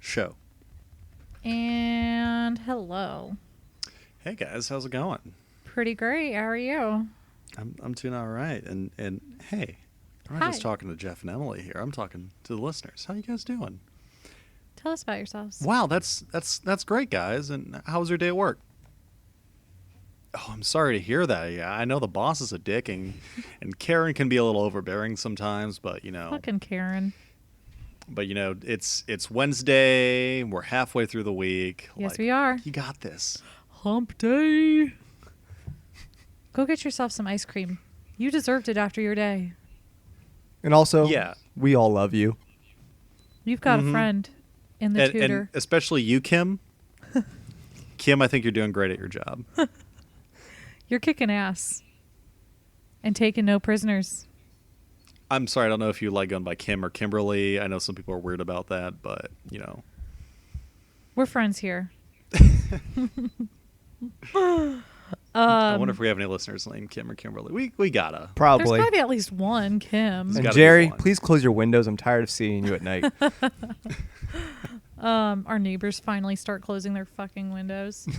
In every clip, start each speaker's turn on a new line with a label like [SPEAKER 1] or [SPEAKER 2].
[SPEAKER 1] show.
[SPEAKER 2] And hello.
[SPEAKER 1] Hey guys, how's it going?
[SPEAKER 2] Pretty great. How are you?
[SPEAKER 1] I'm doing all right. And hey, I'm not just talking to Jeff and Emily here. I'm talking to the listeners. How you guys doing?
[SPEAKER 2] Tell us about yourselves.
[SPEAKER 1] Wow, that's great, guys. And how was your day at work? Oh, I'm sorry to hear that. Yeah, I know the boss is a dick, and Karen can be a little overbearing sometimes, but
[SPEAKER 2] Fucking Karen.
[SPEAKER 1] But it's Wednesday. We're halfway through the week.
[SPEAKER 2] Yes, we are.
[SPEAKER 1] You got this.
[SPEAKER 2] Hump day. Go get yourself some ice cream. You deserved it after your day.
[SPEAKER 3] And also,
[SPEAKER 1] yeah,
[SPEAKER 3] we all love you.
[SPEAKER 2] You've got a friend in the tutor.
[SPEAKER 1] And especially you, Kim. Kim, I think you're doing great at your job.
[SPEAKER 2] You're kicking ass and taking no prisoners.
[SPEAKER 1] I'm sorry, I don't know if you like going by Kim or Kimberly. I know some people are weird about that, but,
[SPEAKER 2] We're friends here.
[SPEAKER 1] I wonder if we have any listeners named Kim or Kimberly. We gotta.
[SPEAKER 3] Probably.
[SPEAKER 2] There's gotta be at least one Kim.
[SPEAKER 3] And Jerry, please close your windows. I'm tired of seeing you at night.
[SPEAKER 2] Our neighbors finally start closing their fucking windows.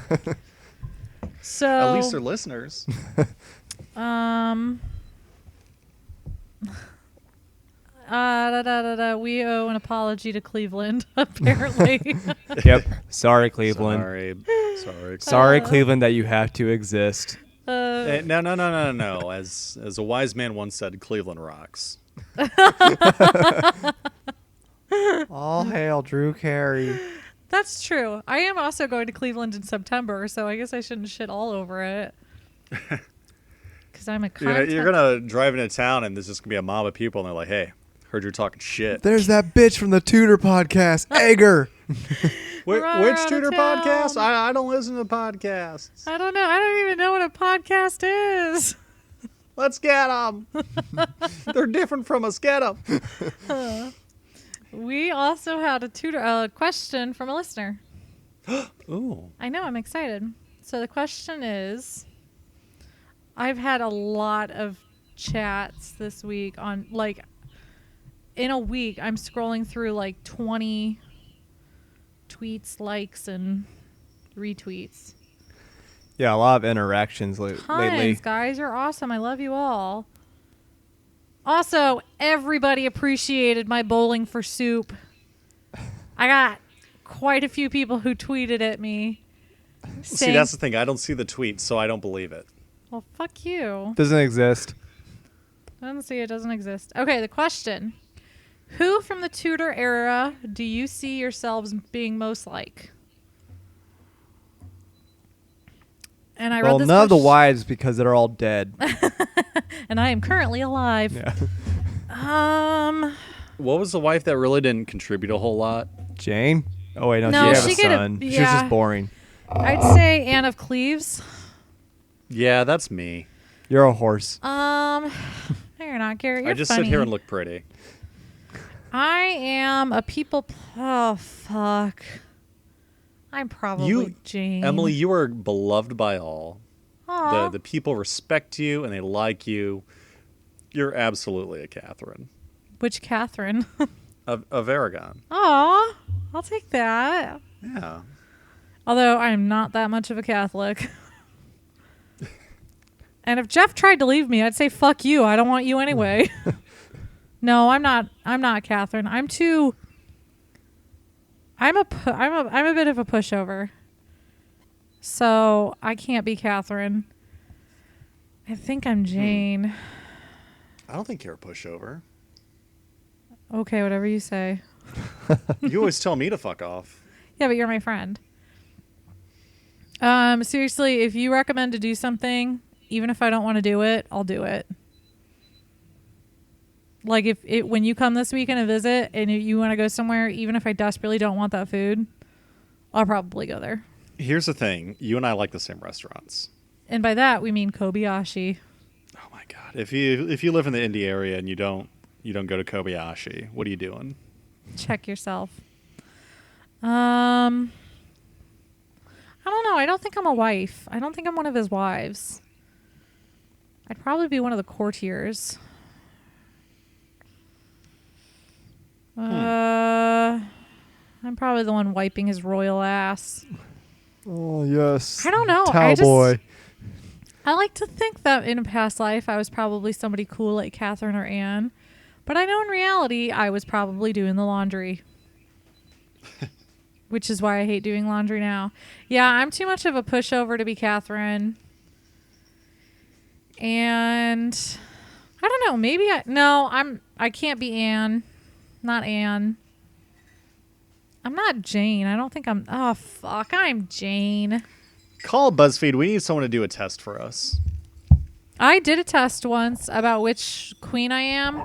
[SPEAKER 2] So
[SPEAKER 1] at least they're listeners.
[SPEAKER 2] We owe an apology to Cleveland, apparently.
[SPEAKER 3] Yep. Sorry, Cleveland.
[SPEAKER 1] Sorry,
[SPEAKER 3] Cleveland, that you have to exist.
[SPEAKER 1] No. As a wise man once said, Cleveland rocks.
[SPEAKER 3] All hail Drew Carey.
[SPEAKER 2] That's true. I am also going to Cleveland in September, so I guess I shouldn't shit all over it. Because I'm a content.
[SPEAKER 1] You're going to drive into town, and there's just going to be a mob of people, and they're like, hey, heard you're talking shit.
[SPEAKER 3] There's that bitch from the Tudor podcast, Egger.
[SPEAKER 1] Which Tudor podcast? I don't listen to podcasts.
[SPEAKER 2] I don't know. I don't even know what a podcast is.
[SPEAKER 1] Let's get them. They're different from us. Get them.
[SPEAKER 2] We also had a question from a listener.
[SPEAKER 1] Ooh.
[SPEAKER 2] I know. I'm excited. So the question is, I've had a lot of chats this week on, in a week, I'm scrolling through 20 tweets, likes, and retweets.
[SPEAKER 3] Yeah, a lot of interactions lately.
[SPEAKER 2] Guys, you're awesome. I love you all. Also, everybody appreciated my bowling for soup. I got quite a few people who tweeted at me.
[SPEAKER 1] See, that's the thing. I don't see the tweet, so I don't believe it.
[SPEAKER 2] Well, fuck you.
[SPEAKER 3] Doesn't exist.
[SPEAKER 2] I don't see it. Doesn't exist. Okay, the question. Who from the Tudor era do you see yourselves being most like? And I read this
[SPEAKER 3] none of the wives because they're all dead.
[SPEAKER 2] And I am currently alive.
[SPEAKER 3] Yeah.
[SPEAKER 1] What was the wife that really didn't contribute a whole lot?
[SPEAKER 3] Jane? Oh, wait, no,
[SPEAKER 2] No,
[SPEAKER 3] she had a son. She was just boring.
[SPEAKER 2] I'd say Anne of Cleves.
[SPEAKER 1] Yeah, that's me.
[SPEAKER 3] You're a horse.
[SPEAKER 2] No, you're not, Garrett. You're
[SPEAKER 1] I just
[SPEAKER 2] funny.
[SPEAKER 1] sit here and look pretty.
[SPEAKER 2] I am a people... Oh, fuck. I'm probably Jane.
[SPEAKER 1] Emily, you are beloved by all.
[SPEAKER 2] Aww.
[SPEAKER 1] The people respect you and they like you. You're absolutely a Catherine.
[SPEAKER 2] Which Catherine?
[SPEAKER 1] Of Aragon.
[SPEAKER 2] Aw, I'll take that.
[SPEAKER 1] Yeah.
[SPEAKER 2] Although I'm not that much of a Catholic. And if Jeff tried to leave me, I'd say, fuck you. I don't want you anyway. No, I'm not Catherine. I'm a bit of a pushover. So I can't be Catherine. I think I'm Jane.
[SPEAKER 1] I don't think you're a pushover.
[SPEAKER 2] Okay, whatever you say.
[SPEAKER 1] You always tell me to fuck off.
[SPEAKER 2] Yeah, but you're my friend. Seriously, if you recommend to do something, even if I don't want to do it, I'll do it. Like when you come this weekend and visit and you want to go somewhere, even if I desperately don't want that food, I'll probably go there.
[SPEAKER 1] Here's the thing. You and I like the same restaurants.
[SPEAKER 2] And by that, we mean Kobayashi.
[SPEAKER 1] Oh my God. If you live in the Indy area and you don't go to Kobayashi, what are you doing?
[SPEAKER 2] Check yourself. I don't know. I don't think I'm a wife. I don't think I'm one of his wives. I'd probably be one of the courtiers. I'm probably the one wiping his royal ass.
[SPEAKER 3] Oh, yes.
[SPEAKER 2] I don't know.
[SPEAKER 3] Cowboy.
[SPEAKER 2] I like to think that in a past life I was probably somebody cool like Catherine or Anne. But I know in reality I was probably doing the laundry. Which is why I hate doing laundry now. Yeah, I'm too much of a pushover to be Catherine. And I don't know. Maybe I can't be Anne. Not Anne. I'm not Jane. I don't think I'm. Oh, fuck. I'm Jane.
[SPEAKER 1] Call BuzzFeed. We need someone to do a test for us.
[SPEAKER 2] I did a test once about which queen I am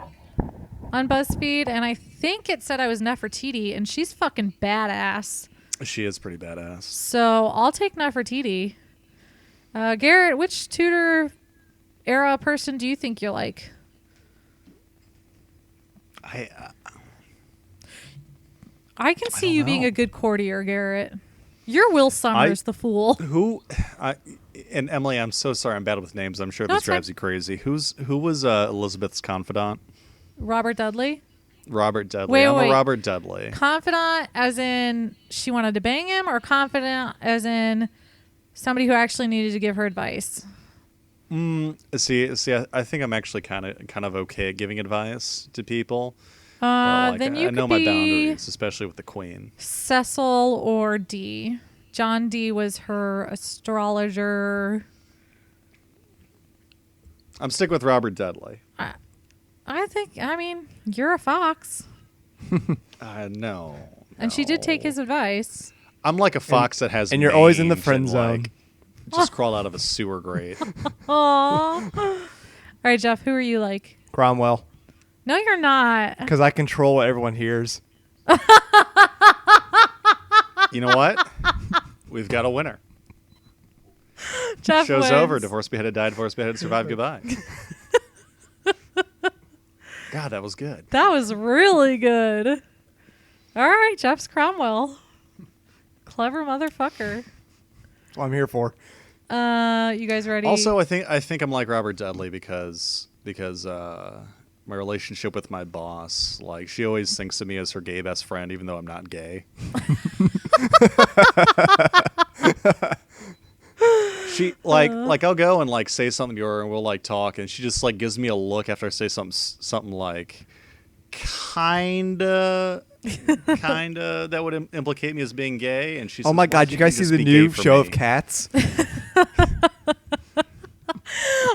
[SPEAKER 2] on BuzzFeed, and I think it said I was Nefertiti, and she's fucking badass.
[SPEAKER 1] She is pretty badass.
[SPEAKER 2] So I'll take Nefertiti. Garrett, which Tudor era person do you think you're like? I can see you being a good courtier, Garrett. You're Will Summers, the fool.
[SPEAKER 1] And Emily, I'm so sorry. I'm bad with names. I'm sure
[SPEAKER 2] No,
[SPEAKER 1] this
[SPEAKER 2] it's fine.
[SPEAKER 1] drives you crazy. Who was Elizabeth's confidant?
[SPEAKER 2] Robert Dudley?
[SPEAKER 1] Robert Dudley.
[SPEAKER 2] Wait.
[SPEAKER 1] A Robert Dudley.
[SPEAKER 2] Confidant as in she wanted to bang him, or confidant as in somebody who actually needed to give her advice?
[SPEAKER 1] See, I think I'm actually kind of okay at giving advice to people. But,
[SPEAKER 2] Then you
[SPEAKER 1] I know
[SPEAKER 2] could
[SPEAKER 1] my
[SPEAKER 2] be
[SPEAKER 1] boundaries, especially with the Queen.
[SPEAKER 2] Cecil or Dee. John Dee was her astrologer.
[SPEAKER 1] I'm sticking with Robert Dudley.
[SPEAKER 2] I mean, you're a fox.
[SPEAKER 1] No.
[SPEAKER 2] And she did take his advice.
[SPEAKER 1] I'm like a fox that has
[SPEAKER 3] and you're always in the
[SPEAKER 1] mange
[SPEAKER 3] friend
[SPEAKER 1] and,
[SPEAKER 3] zone.
[SPEAKER 1] Just crawled out of a sewer grate.
[SPEAKER 2] Aww. All right, Jeff, who are you like?
[SPEAKER 3] Cromwell.
[SPEAKER 2] No, you're not.
[SPEAKER 3] Because I control what everyone hears.
[SPEAKER 1] You know what? We've got a winner.
[SPEAKER 2] Jeff
[SPEAKER 1] Show's
[SPEAKER 2] wins.
[SPEAKER 1] over. Divorce beheaded, died, divorce beheaded, survived, goodbye. God, that was good.
[SPEAKER 2] That was really good. All right, Jeff's Cromwell. Clever motherfucker.
[SPEAKER 3] That's what I'm here for.
[SPEAKER 2] You guys ready?
[SPEAKER 1] Also, I think I'm like Robert Dudley because my relationship with my boss, like she always thinks of me as her gay best friend, even though I'm not gay. She like I'll go and like say something to her and we'll like talk and she just like gives me a look after I say something like kinda that would implicate me as being gay, and she's
[SPEAKER 3] Oh my God! You guys see the new show of Cats?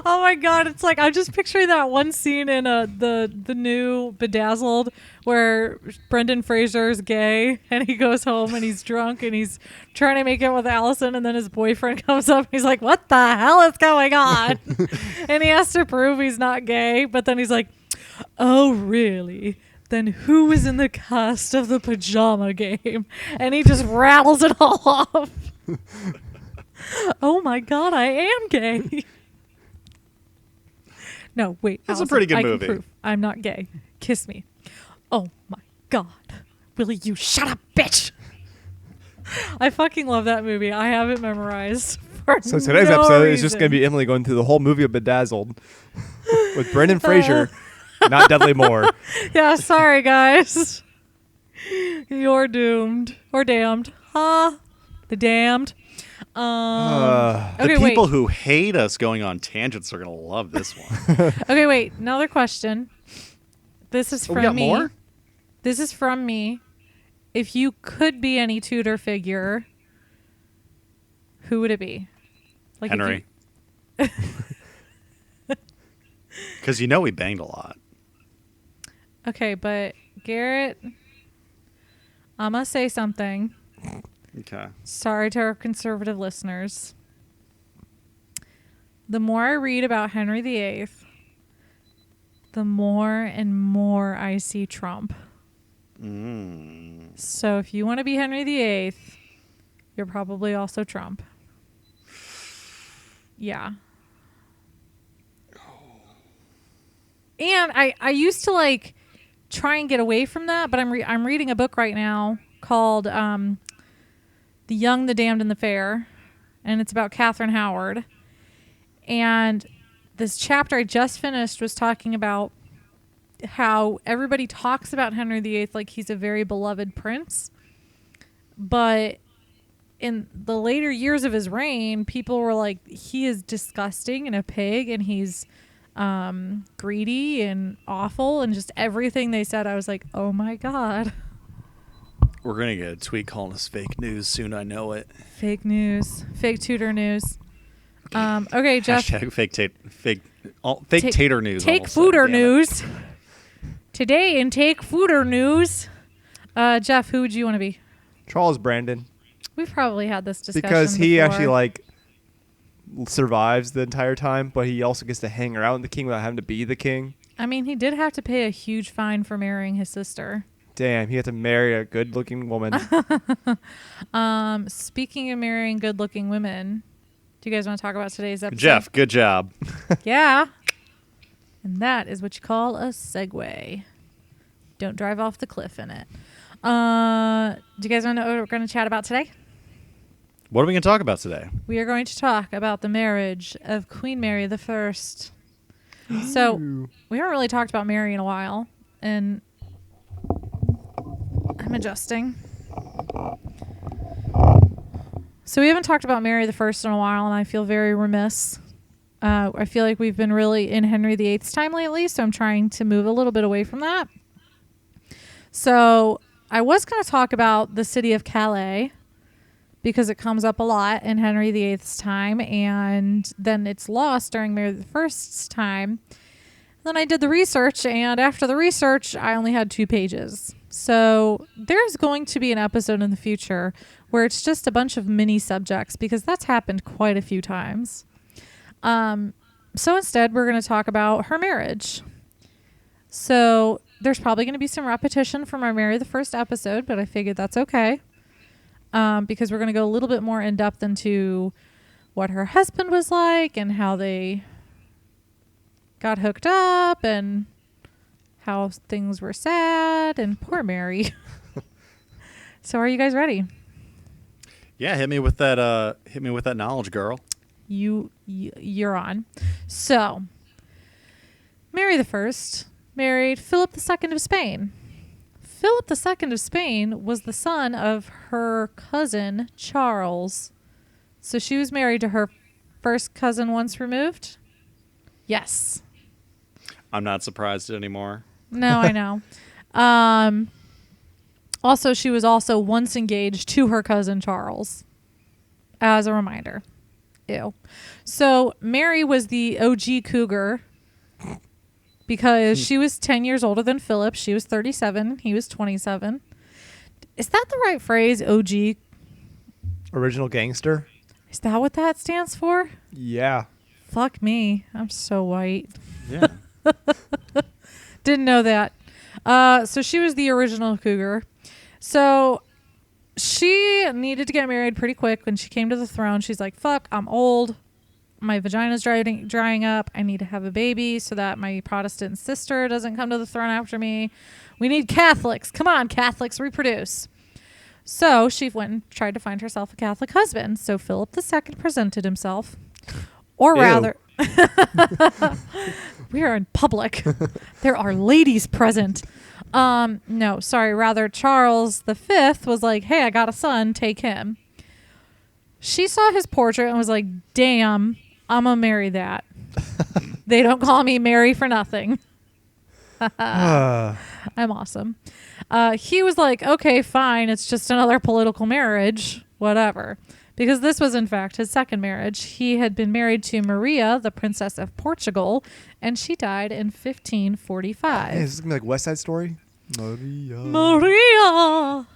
[SPEAKER 2] Oh my God! It's like I'm just picturing that one scene in the new Bedazzled where Brendan Fraser's gay and he goes home and he's drunk and he's trying to make it with Allison, and then his boyfriend comes up and he's like, "What the hell is going on?" And he has to prove he's not gay, but then he's like, "Oh really? Then who was in the cast of the Pajama Game?" And he just rattles it all off. Oh my God! I am gay. No, wait.
[SPEAKER 1] It's a
[SPEAKER 2] Allison,
[SPEAKER 1] pretty good
[SPEAKER 2] I can
[SPEAKER 1] movie.
[SPEAKER 2] prove I'm not gay. Kiss me. Oh my God. Will you shut up, bitch? I fucking love that movie. I have it memorized.
[SPEAKER 3] So today's episode is just going to be Emily going through the whole movie of Bedazzled with Brendan Fraser, not Dudley Moore.
[SPEAKER 2] Yeah, sorry, guys. You're doomed. Or damned. Huh? The damned.
[SPEAKER 1] The
[SPEAKER 2] Okay,
[SPEAKER 1] people
[SPEAKER 2] wait.
[SPEAKER 1] who hate us going on tangents are gonna love this one.
[SPEAKER 2] Okay, wait. Another question. This is
[SPEAKER 1] Oh,
[SPEAKER 2] from
[SPEAKER 1] we got
[SPEAKER 2] me.
[SPEAKER 1] more?
[SPEAKER 2] This is from me. If you could be any Tudor figure, who would it be? Like if
[SPEAKER 1] Henry. Because we banged a lot.
[SPEAKER 2] Okay, but Garrett, I'm going to say something.
[SPEAKER 1] Okay.
[SPEAKER 2] Sorry to our conservative listeners. The more I read about Henry VIII, the more and more I see Trump. So if you want to be Henry VIII, you're probably also Trump. Yeah. And I used to like try and get away from that, but I'm reading a book right now called The Young, the Damned, and the Fair, and it's about Catherine Howard. And this chapter I just finished was talking about how everybody talks about Henry VIII like he's a very beloved prince. But in the later years of his reign, people were like, he is disgusting and a pig, and he's greedy and awful, and just everything they said. I was like, oh my God.
[SPEAKER 1] We're going to get a tweet calling us fake news soon. I know it.
[SPEAKER 2] Fake news. Fake Tudor news. Okay, Jeff.
[SPEAKER 1] Hashtag fake tater news.
[SPEAKER 2] Take
[SPEAKER 1] almost
[SPEAKER 2] fooder
[SPEAKER 1] said, damn it.
[SPEAKER 2] news. Today in Take Fooder news. Jeff, who would you want to be?
[SPEAKER 3] Charles Brandon.
[SPEAKER 2] We've probably had this discussion
[SPEAKER 3] Because he
[SPEAKER 2] before.
[SPEAKER 3] actually like survives the entire time, but he also gets to hang around the king without having to be the king.
[SPEAKER 2] I mean, he did have to pay a huge fine for marrying his sister.
[SPEAKER 3] Damn, he had to marry a good-looking woman.
[SPEAKER 2] Speaking of marrying good-looking women, do you guys want to talk about today's episode?
[SPEAKER 1] Jeff, good job.
[SPEAKER 2] Yeah. And that is what you call a segue. Don't drive off the cliff in it. Do you guys want to know what we're going to chat about today?
[SPEAKER 1] What are we going to talk about today?
[SPEAKER 2] We are going to talk about the marriage of Queen Mary the First. So we haven't really talked about Mary in a while, and I'm adjusting. So we haven't talked about Mary the First in a while, and I feel very remiss. I feel like we've been really in Henry VIII's time lately, so I'm trying to move a little bit away from that. So I was going to talk about the city of Calais, because it comes up a lot in Henry VIII's time, and then it's lost during Mary I's time. Then I did the research, and after the research, I only had 2 pages. So there's going to be an episode in the future where it's just a bunch of mini subjects, because that's happened quite a few times. So instead, we're going to talk about her marriage. So there's probably going to be some repetition from our Mary the First episode, but I figured that's okay. Because we're going to go a little bit more in depth into what her husband was like and how they got hooked up and how things were sad, and poor Mary. So are you guys ready?
[SPEAKER 1] Yeah, hit me with that. Hit me with that knowledge, girl.
[SPEAKER 2] You're on. So Mary the First married Philip II of Spain. Philip II of Spain was the son of her cousin Charles. So she was married to her first cousin once removed? Yes.
[SPEAKER 1] I'm not surprised anymore.
[SPEAKER 2] No, I know. Also, she was also once engaged to her cousin Charles. As a reminder. Ew. So Mary was the OG cougar, because she was 10 years older than Philip. She was 37. He was 27. Is that the right phrase, OG?
[SPEAKER 3] Original gangster?
[SPEAKER 2] Is that what that stands for?
[SPEAKER 3] Yeah.
[SPEAKER 2] Fuck me. I'm so white.
[SPEAKER 1] Yeah.
[SPEAKER 2] Didn't know that. So she was the original cougar. So she needed to get married pretty quick. When she came to the throne, she's like, fuck, I'm old. My vagina's drying up. I need to have a baby so that my Protestant sister doesn't come to the throne after me. We need Catholics. Come on, Catholics, reproduce. So she went and tried to find herself a Catholic husband. So Philip II presented himself. Or rather, we are in public. There are ladies present. No, sorry. Rather, Charles V was like, hey, I got a son. Take him. She saw his portrait and was like, damn, I'm going to marry that. They don't call me Mary for nothing. I'm awesome. He was like, okay, fine. It's just another political marriage. Whatever. Because this was, in fact, his second marriage. He had been married to Maria, the Princess of Portugal, and she died in 1545.
[SPEAKER 3] Hey, is this going to be like West Side Story? Maria.
[SPEAKER 2] Maria!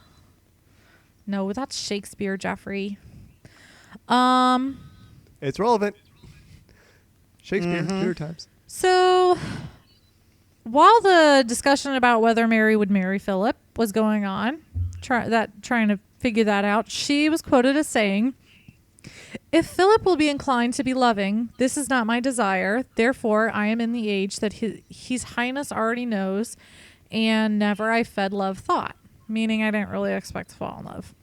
[SPEAKER 2] No, that's Shakespeare, Jeffrey.
[SPEAKER 3] It's relevant. Shakespeare, Theater times.
[SPEAKER 2] So, while the discussion about whether Mary would marry Philip was going on, trying to figure that out, she was quoted as saying, if Philip will be inclined to be loving, this is not my desire. Therefore, I am in the age that his highness already knows, and never I fed love thought. Meaning I didn't really expect to fall in love.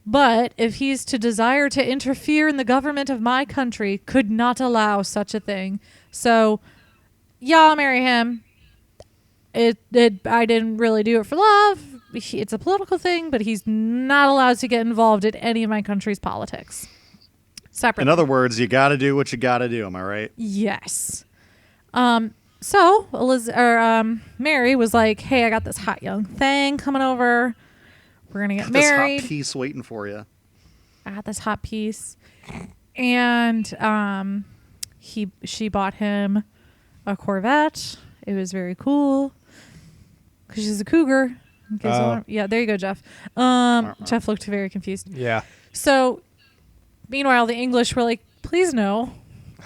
[SPEAKER 2] But if he's to desire to interfere in the government of my country, could not allow such a thing. So, yeah, I'll marry him. I didn't really do it for love. it's a political thing, but he's not allowed to get involved in any of my country's politics. Separate.
[SPEAKER 1] In other words, you got to do what you got to do. Am I right?
[SPEAKER 2] Yes. So Mary was like, "Hey, I got this hot young thing coming over. We're gonna get married.
[SPEAKER 1] This hot piece waiting for you.
[SPEAKER 2] I got this hot piece." And she bought him a Corvette. It was very cool because she's a cougar. Yeah, there you go, Jeff. Jeff looked very confused.
[SPEAKER 3] Yeah.
[SPEAKER 2] So, meanwhile, the English were like, "Please no,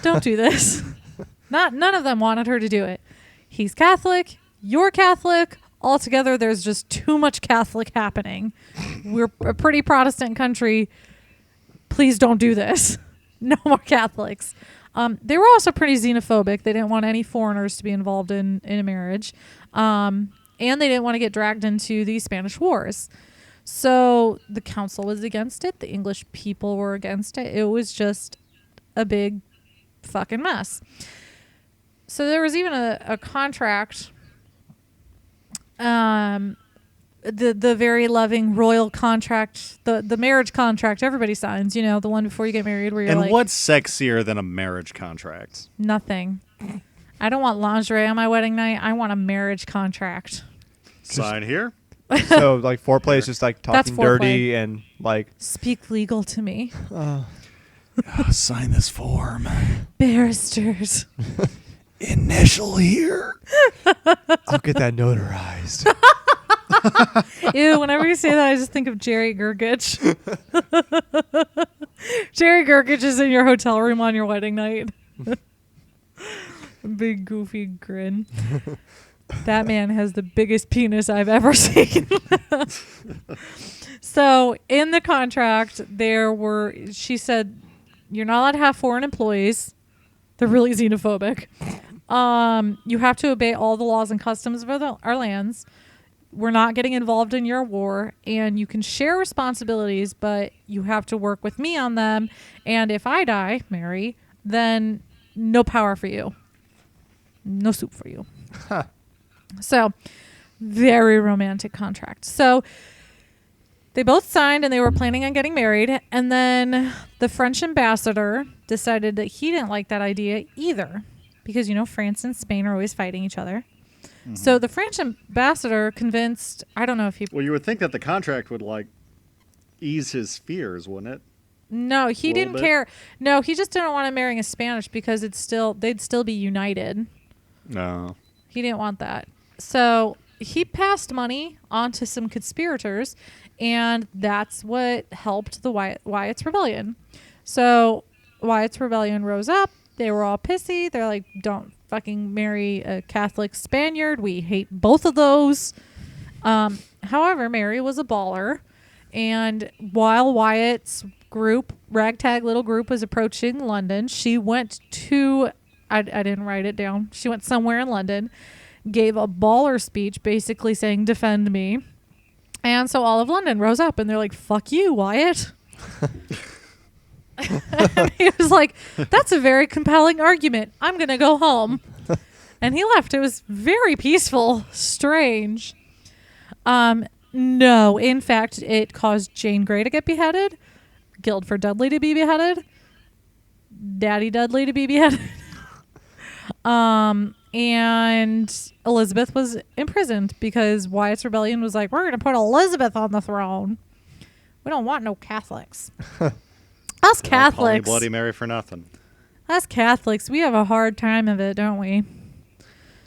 [SPEAKER 2] don't do this." None of them wanted her to do it. He's Catholic. You're Catholic. Altogether, there's just too much Catholic happening. We're a pretty Protestant country. Please don't do this. No more Catholics. They were also pretty xenophobic. They didn't want any foreigners to be involved in a marriage. And they didn't want to get dragged into the Spanish Wars. So the council was against it. The English people were against it. It was just a big fucking mess. So there was even a contract, the very loving royal contract, the marriage contract everybody signs, the one before you get married where you're
[SPEAKER 1] and what's sexier than a marriage contract?
[SPEAKER 2] Nothing. I don't want lingerie on my wedding night. I want a marriage contract.
[SPEAKER 1] Sign here.
[SPEAKER 3] So like foreplay is just like
[SPEAKER 2] That's
[SPEAKER 3] talking dirty and like
[SPEAKER 2] speak legal to me.
[SPEAKER 1] Sign this form.
[SPEAKER 2] Barristers.
[SPEAKER 1] Initial here.
[SPEAKER 3] I'll get that notarized.
[SPEAKER 2] Ew, whenever you say that, I just think of Jerry Gergich. Jerry Gergich is in your hotel room on your wedding night. Big goofy grin. That man has the biggest penis I've ever seen. So in the contract, she said, you're not allowed to have foreign employees. They're really xenophobic. You have to obey all the laws and customs of our lands. We're not getting involved in your war, and you can share responsibilities, but you have to work with me on them. And if I die, Mary, then no power for you. No soup for you.
[SPEAKER 3] Huh.
[SPEAKER 2] So, very romantic contract. So, they both signed and they were planning on getting married. And then the French ambassador decided that he didn't like that idea either. Because, France and Spain are always fighting each other. Mm-hmm. So the French ambassador convinced, I don't know if he...
[SPEAKER 1] Well, you would think that the contract would, ease his fears, wouldn't it?
[SPEAKER 2] No, he didn't care. No, he just didn't want him marrying a Spanish because they'd still be united.
[SPEAKER 1] No.
[SPEAKER 2] He didn't want that. So he passed money on to some conspirators, and that's what helped the Wyatt's Rebellion. So Wyatt's Rebellion rose up. They were all pissy. They're like, don't fucking marry a Catholic Spaniard. We hate both of those. However, Mary was a baller. And while Wyatt's ragtag little group, was approaching London, she went to, I didn't write it down. She went somewhere in London, gave a baller speech basically saying, defend me. And so all of London rose up and they're like, fuck you, Wyatt. And he was like, that's a very compelling argument. I'm going to go home. And he left. It was very peaceful. Strange. No, in fact, it caused Jane Grey to get beheaded, Guildford Dudley to be beheaded, Daddy Dudley to be beheaded. And Elizabeth was imprisoned because Wyatt's Rebellion was like, we're going to put Elizabeth on the throne. We don't want no Catholics. Us Catholics.
[SPEAKER 1] Bloody Mary for nothing.
[SPEAKER 2] Us Catholics, we have a hard time of it, don't we?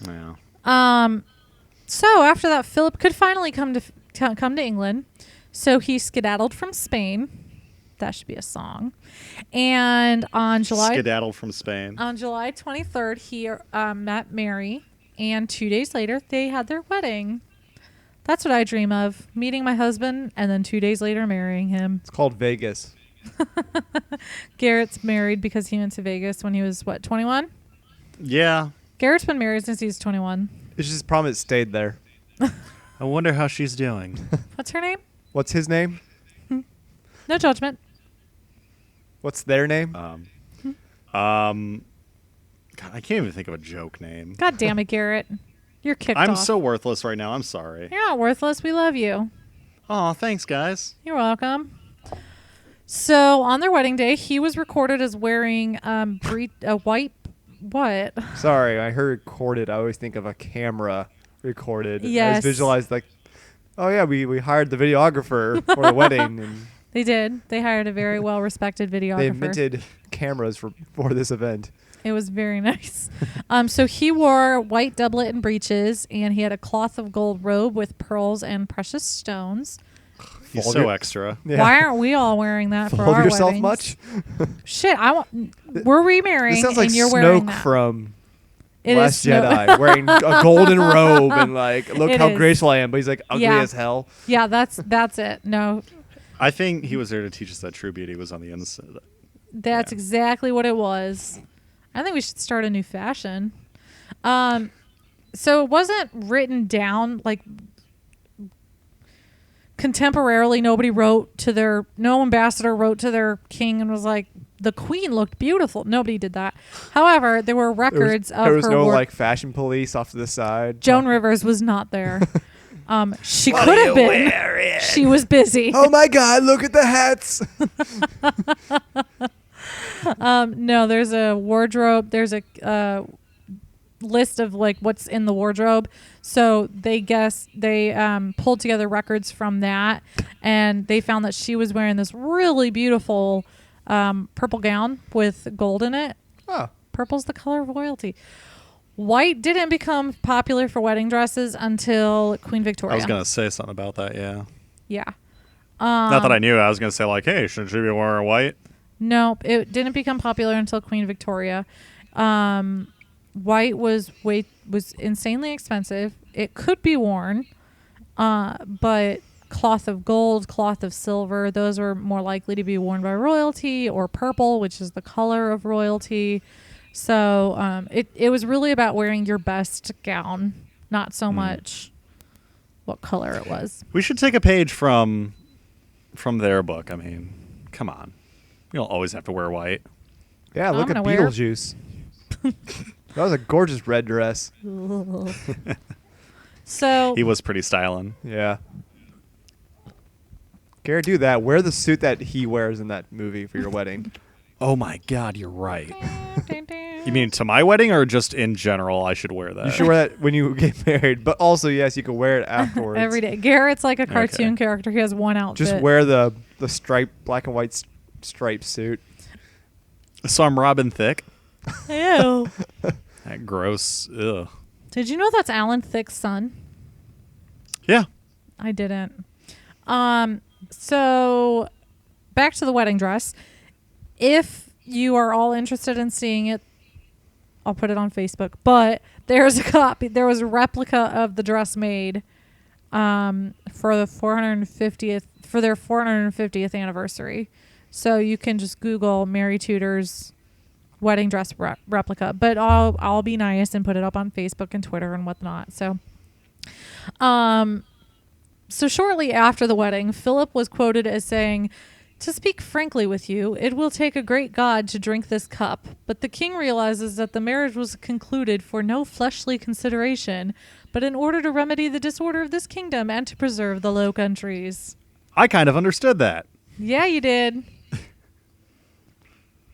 [SPEAKER 1] Yeah.
[SPEAKER 2] So after that, Philip could finally come to England. So he skedaddled from Spain. That should be a song. And on July 23rd, he met Mary, and 2 days later they had their wedding. That's what I dream of: meeting my husband and then 2 days later marrying him.
[SPEAKER 3] It's called Vegas.
[SPEAKER 2] Garrett's married because he went to Vegas when he was 21?
[SPEAKER 1] Yeah.
[SPEAKER 2] Garrett's been married since he was 21.
[SPEAKER 3] It's just a problem it stayed there.
[SPEAKER 1] I wonder how she's doing.
[SPEAKER 2] What's her name?
[SPEAKER 3] What's his name?
[SPEAKER 2] No judgment.
[SPEAKER 3] What's their name?
[SPEAKER 1] God, I can't even think of a joke name.
[SPEAKER 2] God damn it, Garrett. You're kicked off.
[SPEAKER 1] I'm so worthless right now. I'm sorry.
[SPEAKER 2] You're not worthless. We love you.
[SPEAKER 1] Oh, thanks, guys.
[SPEAKER 2] You're welcome. So on their wedding day, he was recorded as wearing a white what?
[SPEAKER 3] Sorry, I heard recorded. I always think of a camera recorded. I
[SPEAKER 2] Yes.
[SPEAKER 3] just visualized like, oh yeah, we hired the videographer for the wedding, and
[SPEAKER 2] They did. They hired a very well-respected videographer.
[SPEAKER 3] they invented cameras for this event.
[SPEAKER 2] It was very nice. So he wore white doublet and breeches, and he had a cloth of gold robe with pearls and precious stones.
[SPEAKER 1] He's
[SPEAKER 3] Fold
[SPEAKER 1] so
[SPEAKER 3] your-
[SPEAKER 1] extra.
[SPEAKER 3] Yeah.
[SPEAKER 2] Why aren't we all wearing that for
[SPEAKER 3] Fold
[SPEAKER 2] our
[SPEAKER 3] yourself
[SPEAKER 2] weddings?
[SPEAKER 3] much?
[SPEAKER 2] Shit, we're remarrying,
[SPEAKER 3] This sounds like
[SPEAKER 2] and you're wearing
[SPEAKER 3] Snoke
[SPEAKER 2] that.
[SPEAKER 3] from
[SPEAKER 2] It
[SPEAKER 3] Last
[SPEAKER 2] is Snoke.
[SPEAKER 3] Jedi, wearing a golden robe and like, look
[SPEAKER 2] It
[SPEAKER 3] how
[SPEAKER 2] is.
[SPEAKER 3] graceful I am. But he's like ugly
[SPEAKER 2] Yeah.
[SPEAKER 3] as hell.
[SPEAKER 2] Yeah, that's it. No,
[SPEAKER 1] I think he was there to teach us that true beauty was on the inside.
[SPEAKER 2] that's
[SPEAKER 1] Yeah.
[SPEAKER 2] exactly what it was. I think we should start a new fashion. So it wasn't written down like contemporarily. No ambassador wrote to their king and was like, the queen looked beautiful. Nobody did that. However, there were records of
[SPEAKER 3] There was
[SPEAKER 2] her
[SPEAKER 3] no
[SPEAKER 2] work.
[SPEAKER 3] like fashion police off to the side.
[SPEAKER 2] Joan Rivers was not there. She
[SPEAKER 3] What
[SPEAKER 2] could
[SPEAKER 3] are
[SPEAKER 2] have
[SPEAKER 3] you
[SPEAKER 2] been.
[SPEAKER 3] wearing?
[SPEAKER 2] She was busy.
[SPEAKER 3] Oh my God! Look at the hats.
[SPEAKER 2] No, there's a wardrobe. There's a list of like what's in the wardrobe. So they pulled together records from that, and they found that she was wearing this really beautiful purple gown with gold in it.
[SPEAKER 3] Oh,
[SPEAKER 2] Purple's the color of royalty. White didn't become popular for wedding dresses until Queen Victoria.
[SPEAKER 1] I was going to say something about that, yeah.
[SPEAKER 2] Yeah.
[SPEAKER 1] Not that I knew. I was going to say, like, hey, shouldn't you be wearing white?
[SPEAKER 2] Nope, it didn't become popular until Queen Victoria. White was insanely expensive. It could be worn, but cloth of gold, cloth of silver, those were more likely to be worn by royalty, or purple, which is the color of royalty. So it was really about wearing your best gown, not so much what color it was.
[SPEAKER 1] We should take a page from their book. I mean, come on. You don't always have to wear white.
[SPEAKER 3] yeah. Look at
[SPEAKER 2] gonna wear-
[SPEAKER 3] Beetlejuice. That was a gorgeous red dress.
[SPEAKER 2] So
[SPEAKER 1] He was pretty styling.
[SPEAKER 3] Yeah. Garrett, do that. Wear the suit that he wears in that movie for your wedding.
[SPEAKER 1] Oh, my God, you're right. You mean to my wedding or just in general I should wear that?
[SPEAKER 3] You should wear that when you get married, but also yes, you can wear it afterwards.
[SPEAKER 2] every day. Garrett's like a cartoon
[SPEAKER 1] Okay.
[SPEAKER 2] character. He has one outfit.
[SPEAKER 3] Just wear the striped black and white striped suit.
[SPEAKER 1] So I'm Robin Thicke.
[SPEAKER 2] Ew.
[SPEAKER 1] That gross. Ugh.
[SPEAKER 2] Did you know that's Alan Thicke's son?
[SPEAKER 1] Yeah.
[SPEAKER 2] I didn't. So back to the wedding dress. If you are all interested in seeing it, I'll put it on Facebook. But there's a copy. There was a replica of the dress made for the 450th for their 450th anniversary. So you can just Google Mary Tudor's wedding dress replica. But I'll be nice and put it up on Facebook and Twitter and whatnot. So shortly after the wedding, Philip was quoted as saying, "To speak frankly with you, it will take a great God to drink this cup, but the king realizes that the marriage was concluded for no fleshly consideration, but in order to remedy the disorder of this kingdom and to preserve the Low Countries."
[SPEAKER 1] I kind of understood that.
[SPEAKER 2] Yeah, you did.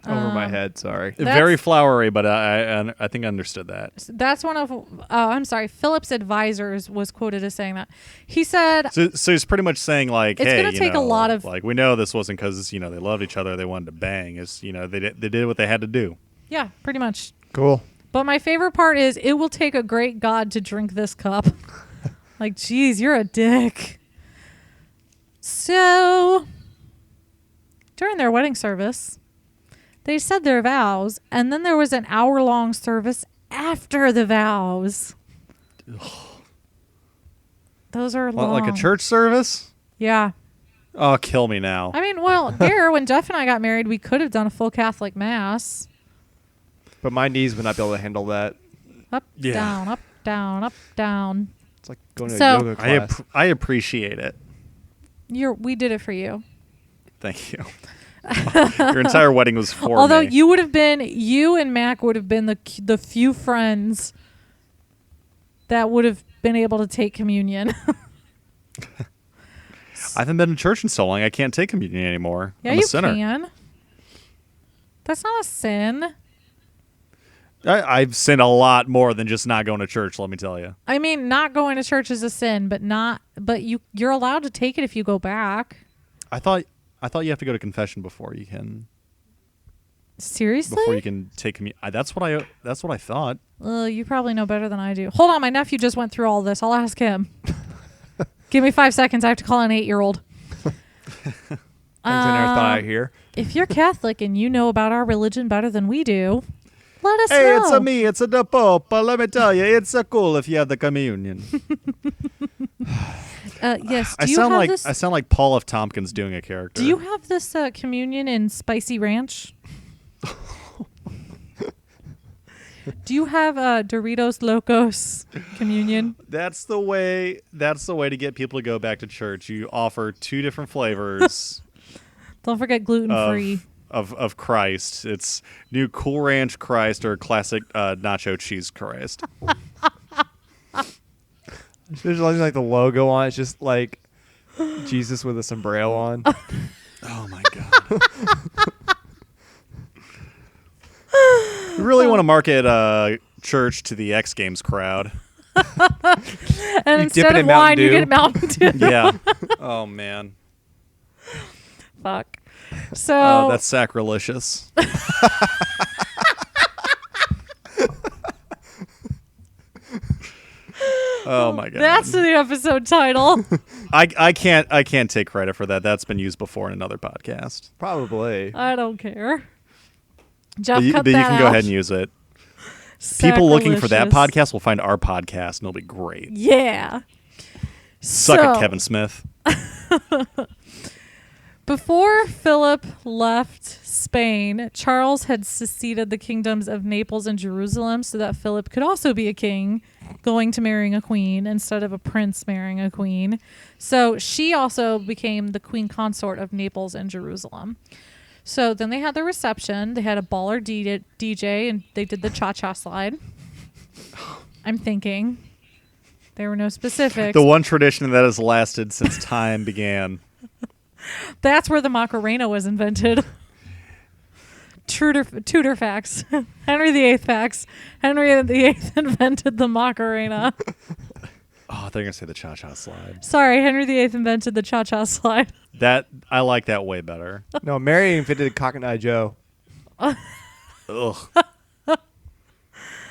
[SPEAKER 3] Over my head, sorry.
[SPEAKER 2] That's-
[SPEAKER 1] Very flowery, but I think I understood that.
[SPEAKER 2] That's one of, Philip's advisors was quoted as saying that. He said,
[SPEAKER 1] So he's pretty much saying, like,
[SPEAKER 2] It's
[SPEAKER 1] hey,
[SPEAKER 2] gonna take a lot of-
[SPEAKER 1] like, we know this wasn't because, they loved each other, they wanted to bang. It's, they did what they had to do.
[SPEAKER 2] yeah, pretty much.
[SPEAKER 3] Cool.
[SPEAKER 2] But my favorite part is, it will take a great God to drink this cup. Like, geez, you're a dick. So, during their wedding service, they said their vows, and then there was an hour-long service after the vows. Those are long.
[SPEAKER 1] Like a church service?
[SPEAKER 2] Yeah.
[SPEAKER 1] Oh, kill me now.
[SPEAKER 2] I mean, well, there, when Jeff and I got married, we could have done a full Catholic Mass.
[SPEAKER 3] But my knees would not be able to handle that.
[SPEAKER 2] Up,
[SPEAKER 1] Yeah.
[SPEAKER 2] down, up, down, up, down.
[SPEAKER 3] It's like going to
[SPEAKER 2] So-
[SPEAKER 3] a yoga class.
[SPEAKER 1] I appreciate it.
[SPEAKER 2] We did it for you.
[SPEAKER 1] Thank you. Your entire wedding was for
[SPEAKER 2] Although
[SPEAKER 1] me.
[SPEAKER 2] you and Mac would have been the few friends that would have been able to take communion.
[SPEAKER 1] I haven't been to church in so long. I can't take communion anymore.
[SPEAKER 2] Yeah,
[SPEAKER 1] I'm a
[SPEAKER 2] you
[SPEAKER 1] sinner.
[SPEAKER 2] can. That's not a sin.
[SPEAKER 1] I've sinned a lot more than just not going to church. Let me tell you.
[SPEAKER 2] I mean, not going to church is a sin, but you're allowed to take it if you go back.
[SPEAKER 1] I thought you have to go to confession before you can.
[SPEAKER 2] Seriously?
[SPEAKER 1] Before you can take communion. That's what I thought.
[SPEAKER 2] You probably know better than I do. Hold on, my nephew just went through all this. I'll ask him. Give me 5 seconds. I have to call an 8-year-old.
[SPEAKER 3] Things I never thought I'd hear.
[SPEAKER 2] If you're Catholic and you know about our religion better than we do, let us know.
[SPEAKER 1] Hey, it's a me. It's a the Pope. Let me tell you, it's a cool if you have the communion.
[SPEAKER 2] Yes.
[SPEAKER 1] I sound like Paul F. Tompkins doing a character.
[SPEAKER 2] Do you have this communion in spicy ranch? Do you have Doritos Locos communion?
[SPEAKER 1] That's the way to get people to go back to church. You offer 2 different flavors.
[SPEAKER 2] Don't forget gluten free.
[SPEAKER 1] Of Christ. It's new Cool Ranch Christ or classic nacho cheese Christ.
[SPEAKER 3] Just visualizing like the logo on it's just like Jesus with a sombrero on.
[SPEAKER 1] Oh my god. We really want to market church to the X Games crowd.
[SPEAKER 2] And instead of wine, you get Mountain Dew.
[SPEAKER 1] Yeah. Oh man.
[SPEAKER 2] Fuck. So
[SPEAKER 1] that's sacrilegious. Oh my god.
[SPEAKER 2] That's the episode title.
[SPEAKER 1] I can't take credit for that. That's been used before in another podcast.
[SPEAKER 3] Probably.
[SPEAKER 2] I don't care. Jeff,
[SPEAKER 1] But
[SPEAKER 2] cut
[SPEAKER 1] you
[SPEAKER 2] that
[SPEAKER 1] can go
[SPEAKER 2] out.
[SPEAKER 1] ahead and use it. People looking for that podcast will find our podcast and it'll be great.
[SPEAKER 2] Yeah.
[SPEAKER 1] Suck it, Kevin Smith.
[SPEAKER 2] Before Philip left Spain, Charles had seceded the kingdoms of Naples and Jerusalem so that Philip could also be a king, going to marrying a queen instead of a prince marrying a queen. So she also became the queen consort of Naples and Jerusalem. So then they had their reception. They had a baller DJ and they did the cha-cha slide. I'm thinking. There were no specifics.
[SPEAKER 1] The one tradition that has lasted since time began.
[SPEAKER 2] That's where the Macarena was invented. Tudor facts. Henry VIII facts. Henry VIII invented the Macarena.
[SPEAKER 1] Oh, they're going to say the cha-cha slide.
[SPEAKER 2] Sorry, Henry VIII invented the cha-cha slide.
[SPEAKER 1] I like that way better.
[SPEAKER 3] No, Mary invented Coconut Eye Joe.
[SPEAKER 1] Ugh.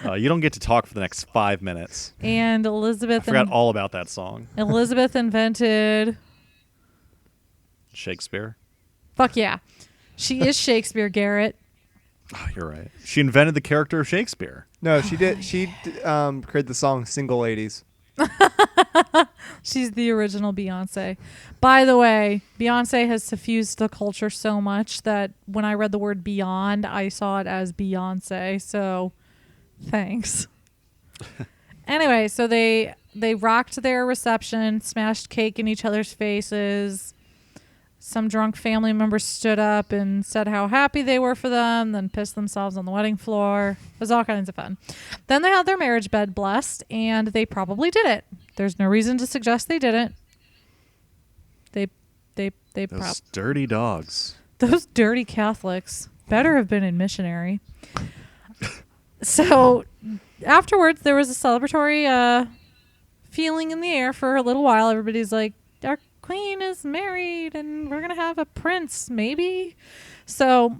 [SPEAKER 1] You don't get to talk for the next 5 minutes.
[SPEAKER 2] And
[SPEAKER 1] I
[SPEAKER 2] Elizabeth
[SPEAKER 1] forgot all about that song.
[SPEAKER 2] Elizabeth invented
[SPEAKER 1] Shakespeare.
[SPEAKER 2] Fuck yeah. She is Shakespeare, Garrett.
[SPEAKER 1] Oh, you're right. She invented the character of Shakespeare.
[SPEAKER 3] No, she did. She created the song "Single Ladies."
[SPEAKER 2] She's the original Beyonce. By the way, Beyonce has suffused the culture so much that when I read the word beyond, I saw it as Beyonce. So, thanks. Anyway, so they rocked their reception, smashed cake in each other's faces. Some drunk family members stood up and said how happy they were for them, then pissed themselves on the wedding floor. It was all kinds of fun. Then they had their marriage bed blessed, and they probably did it. There's no reason to suggest they didn't.
[SPEAKER 1] Those dirty dogs.
[SPEAKER 2] Those dirty Catholics better have been in missionary. So afterwards, there was a celebratory feeling in the air for a little while. Everybody's like, our queen is married and we're going to have a prince, maybe. So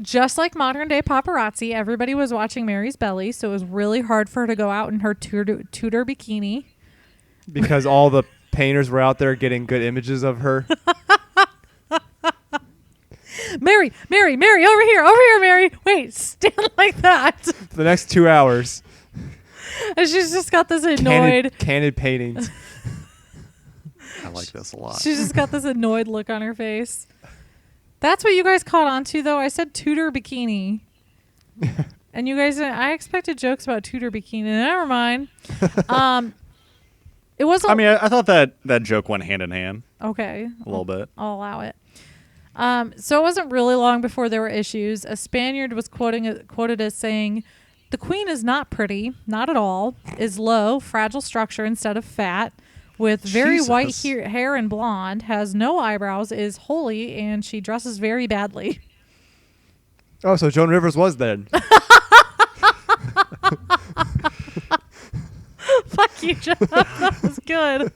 [SPEAKER 2] just like modern day paparazzi, everybody was watching Mary's belly. So it was really hard for her to go out in her Tudor bikini.
[SPEAKER 3] Because all the painters were out there getting good images of her.
[SPEAKER 2] Mary, over here, Mary. Wait, stand like that.
[SPEAKER 3] For the next 2 hours.
[SPEAKER 2] And she's just got this annoyed.
[SPEAKER 3] Candid paintings.
[SPEAKER 1] I like this a lot.
[SPEAKER 2] She's just got this annoyed look on her face. That's what you guys caught on to, though. I said Tudor bikini. And you guys, I expected jokes about Tudor bikini. Never mind. It wasn't.
[SPEAKER 1] I mean, I thought that joke went hand in hand.
[SPEAKER 2] Okay.
[SPEAKER 1] A little bit.
[SPEAKER 2] I'll allow it. So it wasn't really long before there were issues. A Spaniard was quoted as saying, "The queen is not pretty, not at all, is low, fragile structure instead of fat, with very white
[SPEAKER 1] Jesus.
[SPEAKER 2] hair and blonde, has no eyebrows, is holy, and she dresses very badly.
[SPEAKER 3] Oh, so Joan Rivers was then.
[SPEAKER 2] Fuck you, Jeff. That was good.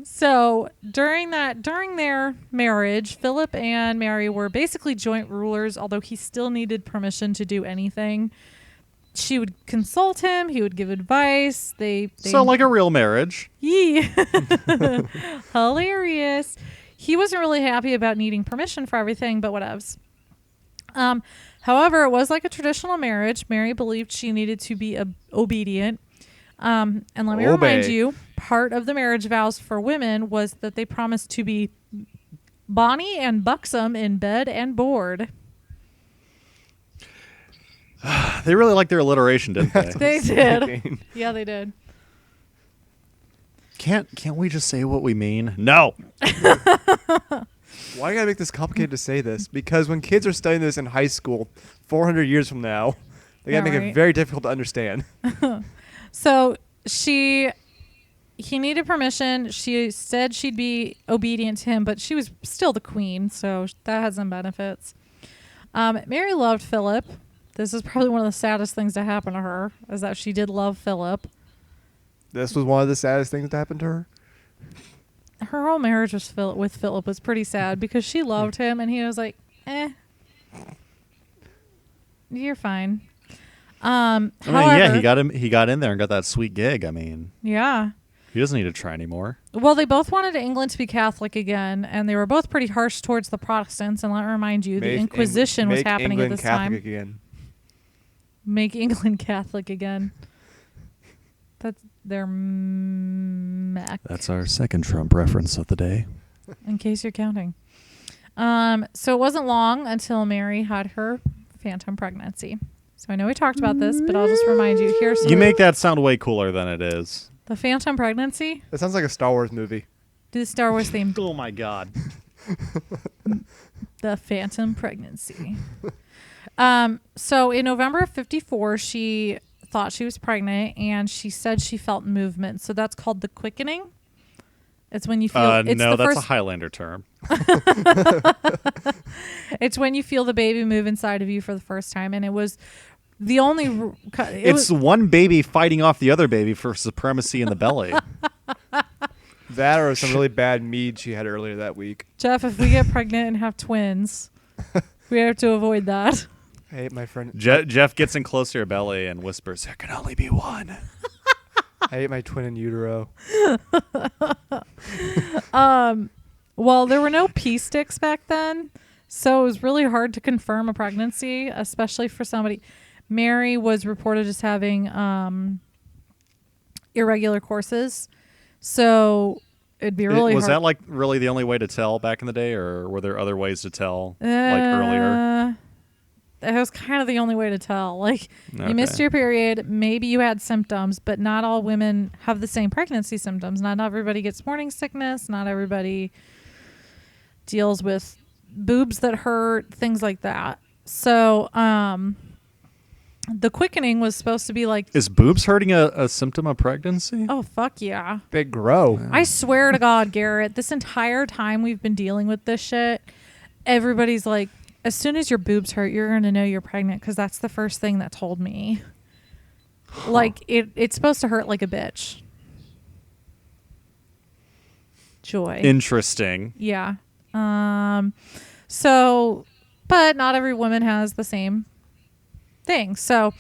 [SPEAKER 2] So during their marriage, Philip and Mary were basically joint rulers, although he still needed permission to do anything. She would consult him. He would give advice.
[SPEAKER 1] So like a real marriage.
[SPEAKER 2] Yeah. Hilarious. He wasn't really happy about needing permission for everything, but whatevs. However, it was like a traditional marriage. Mary believed she needed to be obedient. And let me remind you, part of the marriage vows for women was that they promised to be bonny and buxom in bed and board.
[SPEAKER 1] They really liked their alliteration, didn't they?
[SPEAKER 2] They did. Yeah, they did.
[SPEAKER 1] Can't we just say what we mean? No.
[SPEAKER 3] Why you gotta make this complicated to say this? Because when kids are studying this in high school, 400 years from now, they gotta make it very difficult to understand.
[SPEAKER 2] So he needed permission. She said she'd be obedient to him, but she was still the queen, so that had some benefits. Mary loved Philip. This is probably one of the saddest things to happen to her, is that she did love Philip.
[SPEAKER 3] This was one of the saddest things that happened to her.
[SPEAKER 2] Her whole marriage with Philip was pretty sad because she loved him, and he was like, you're fine.
[SPEAKER 1] I mean, yeah, he got in there and got that sweet gig. I mean,
[SPEAKER 2] yeah.
[SPEAKER 1] He doesn't need to try anymore.
[SPEAKER 2] Well, they both wanted England to be Catholic again, and they were both pretty harsh towards the Protestants. And let me remind you, the Inquisition was happening at this time. Make England Catholic again. That's their Mac.
[SPEAKER 1] That's our second Trump reference of the day.
[SPEAKER 2] In case you're counting. So it wasn't long until Mary had her phantom pregnancy. So I know we talked about this, but I'll just remind you.
[SPEAKER 1] You make that sound way cooler than it is.
[SPEAKER 2] The phantom pregnancy?
[SPEAKER 3] That sounds like a Star Wars movie.
[SPEAKER 2] Do the Star Wars theme.
[SPEAKER 1] Oh my God.
[SPEAKER 2] The phantom pregnancy. So in November of 54, she thought she was pregnant, and she said she felt movement. So that's called the quickening. It's when you feel.
[SPEAKER 1] No, that's a Highlander term.
[SPEAKER 2] It's when you feel the baby move inside of you for the first time, and it was the only.
[SPEAKER 1] It's one baby fighting off the other baby for supremacy in the belly.
[SPEAKER 3] That or some really bad mead she had earlier that week.
[SPEAKER 2] Jeff, if we get pregnant and have twins, we have to avoid that.
[SPEAKER 3] Hey, my friend.
[SPEAKER 1] Jeff gets in close to your belly and whispers, "There can only be one."
[SPEAKER 3] I ate my twin in utero.
[SPEAKER 2] Well, there were no pee sticks back then, so it was really hard to confirm a pregnancy, especially for somebody. Mary was reported as having irregular courses, so it'd be really hard.
[SPEAKER 1] Was that like really the only way to tell back in the day, or were there other ways to tell like earlier?
[SPEAKER 2] It was kind of the only way to tell. Like,
[SPEAKER 1] Okay.
[SPEAKER 2] You missed your period, maybe you had symptoms, but not all women have the same pregnancy symptoms. Not everybody gets morning sickness. Not everybody deals with boobs that hurt, things like that. So, the quickening was supposed to be like...
[SPEAKER 1] Is boobs hurting a symptom of pregnancy?
[SPEAKER 2] Oh, fuck yeah.
[SPEAKER 3] They grow.
[SPEAKER 2] I swear to God, Garrett, this entire time we've been dealing with this shit, everybody's like, as soon as your boobs hurt, you're going to know you're pregnant, because that's the first thing that told me. Like, it's supposed to hurt like a bitch. Joy.
[SPEAKER 1] Interesting.
[SPEAKER 2] Yeah. So, but not every woman has the same thing. So,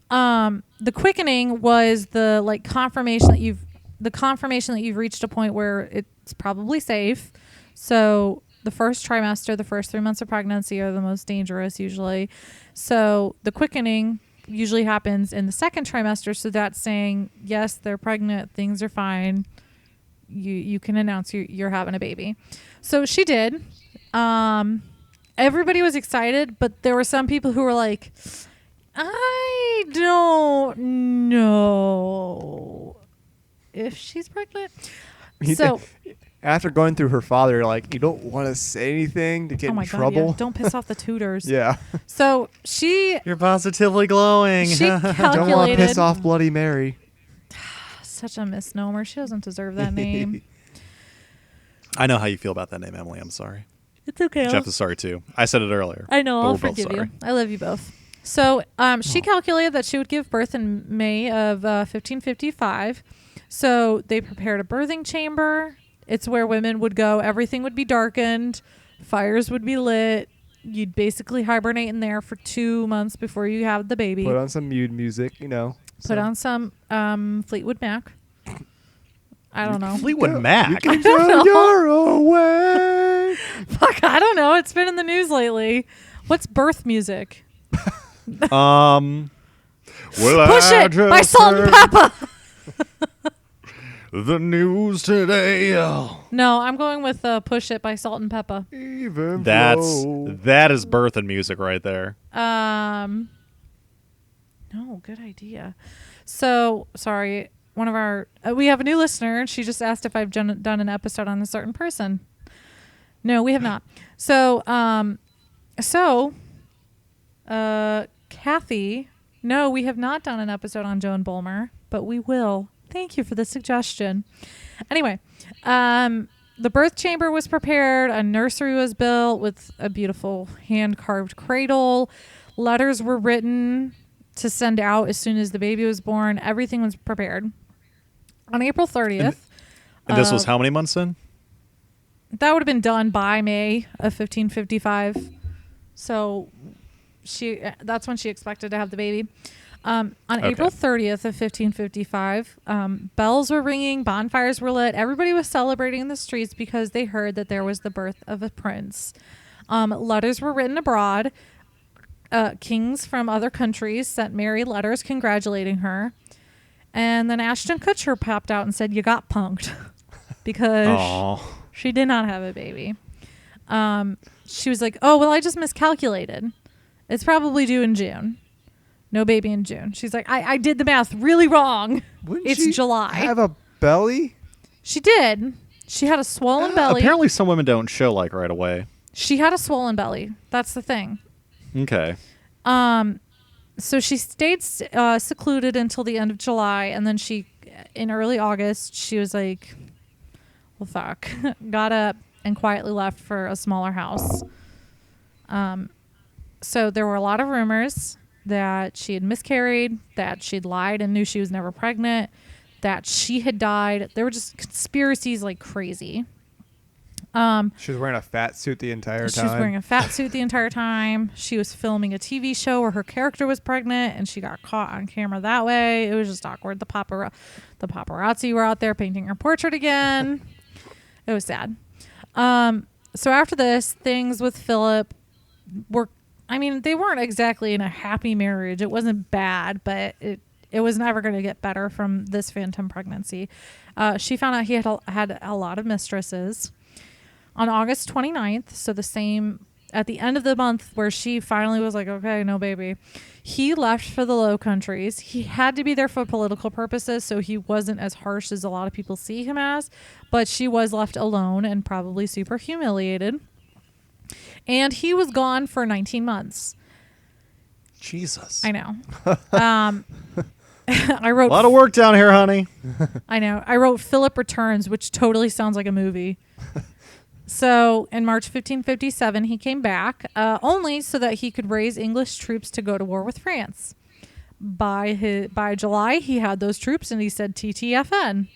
[SPEAKER 2] the quickening was the like confirmation that you've reached a point where it's probably safe. So the first trimester, the first 3 months of pregnancy are the most dangerous usually. So the quickening usually happens in the second trimester. So that's saying, yes, they're pregnant. Things are fine. You can announce you're having a baby. So she did. Everybody was excited, but there were some people who were like, I don't know if she's pregnant. So
[SPEAKER 3] after going through her father, like, you don't want to say anything to get in trouble.
[SPEAKER 2] Yeah. Don't piss off the tutors.
[SPEAKER 3] Yeah.
[SPEAKER 2] So
[SPEAKER 1] You're positively glowing.
[SPEAKER 2] She calculated.
[SPEAKER 3] Don't want to piss off Bloody Mary.
[SPEAKER 2] such a misnomer. She doesn't deserve that name.
[SPEAKER 1] I know how you feel about that name, Emily. I'm sorry.
[SPEAKER 2] It's okay.
[SPEAKER 1] Jeff is sorry too. I said it earlier.
[SPEAKER 2] I know.
[SPEAKER 1] but
[SPEAKER 2] I'll
[SPEAKER 1] we're both
[SPEAKER 2] forgive you.
[SPEAKER 1] sorry.
[SPEAKER 2] I love you both. So she calculated that she would give birth in May of 1555. So they prepared a birthing chamber. It's where women would go. Everything would be darkened. Fires would be lit. You'd basically hibernate in there for 2 months before you have the baby.
[SPEAKER 3] Put on some mute music, you know.
[SPEAKER 2] Put on some Fleetwood Mac. I don't know.
[SPEAKER 1] Fleetwood Mac.
[SPEAKER 3] You can
[SPEAKER 2] don't
[SPEAKER 3] go
[SPEAKER 2] know.
[SPEAKER 3] your own way.
[SPEAKER 2] Fuck, I don't know. It's been in the news lately. What's birth music?
[SPEAKER 1] Well,
[SPEAKER 2] Push
[SPEAKER 1] I
[SPEAKER 2] It by
[SPEAKER 1] just
[SPEAKER 2] Salt and
[SPEAKER 1] heard
[SPEAKER 2] Pepper.
[SPEAKER 1] the news today.
[SPEAKER 2] No, I'm going with Push It by Salt and Pepper.
[SPEAKER 3] Even
[SPEAKER 1] That is birth and music right there.
[SPEAKER 2] No, good idea. So, sorry. One of our we have a new listener. She just asked if I've done an episode on a certain person. No, we have not. So, Kathy, no, we have not done an episode on Joan Bulmer, but we will. Thank you for the suggestion. Anyway, the birth chamber was prepared. A nursery was built with a beautiful hand-carved cradle. Letters were written to send out as soon as the baby was born. Everything was prepared. On April 30th.
[SPEAKER 1] And this was how many months in?
[SPEAKER 2] That would have been done by May of 1555. So that's when she expected to have the baby. On April 30th of 1555, bells were ringing, bonfires were lit. Everybody was celebrating in the streets because they heard that there was the birth of a prince. Letters were written abroad. Kings from other countries sent Mary letters congratulating her. And then Ashton Kutcher popped out and said, "You got punked," because she did not have a baby. She was like, "Oh, well, I just miscalculated. It's probably due in June. No baby in June." She's like, I did the math really wrong. It's July.
[SPEAKER 3] Have a belly?
[SPEAKER 2] She did. She had a swollen belly.
[SPEAKER 1] Apparently some women don't show like right away.
[SPEAKER 2] She had a swollen belly. That's the thing.
[SPEAKER 1] Okay.
[SPEAKER 2] So she stayed secluded until the end of July, and then in early August, she was like, well, fuck. Got up and quietly left for a smaller house. So there were a lot of rumors that she had miscarried, that she'd lied and knew she was never pregnant, that she had died. There were just conspiracies like crazy.
[SPEAKER 3] She was wearing a fat suit the entire time.
[SPEAKER 2] She was wearing a fat suit the entire time. She was filming a TV show where her character was pregnant, and she got caught on camera that way. It was just awkward. The paparazzi were out there painting her portrait again. It was sad. So after this, things with Philip they weren't exactly in a happy marriage. It wasn't bad, but it was never going to get better from this phantom pregnancy. She found out he had a lot of mistresses. On August 29th, so at the end of the month where she finally was like, okay, no baby, he left for the Low Countries. He had to be there for political purposes, so he wasn't as harsh as a lot of people see him as, but she was left alone and probably super humiliated. And he was gone for 19 months.
[SPEAKER 1] Jesus.
[SPEAKER 2] I know. I wrote
[SPEAKER 1] a lot of work down here, honey.
[SPEAKER 2] I know. I wrote Philip Returns, which totally sounds like a movie. So in March 1557, he came back only so that he could raise English troops to go to war with France. By July, he had those troops and he said TTFN.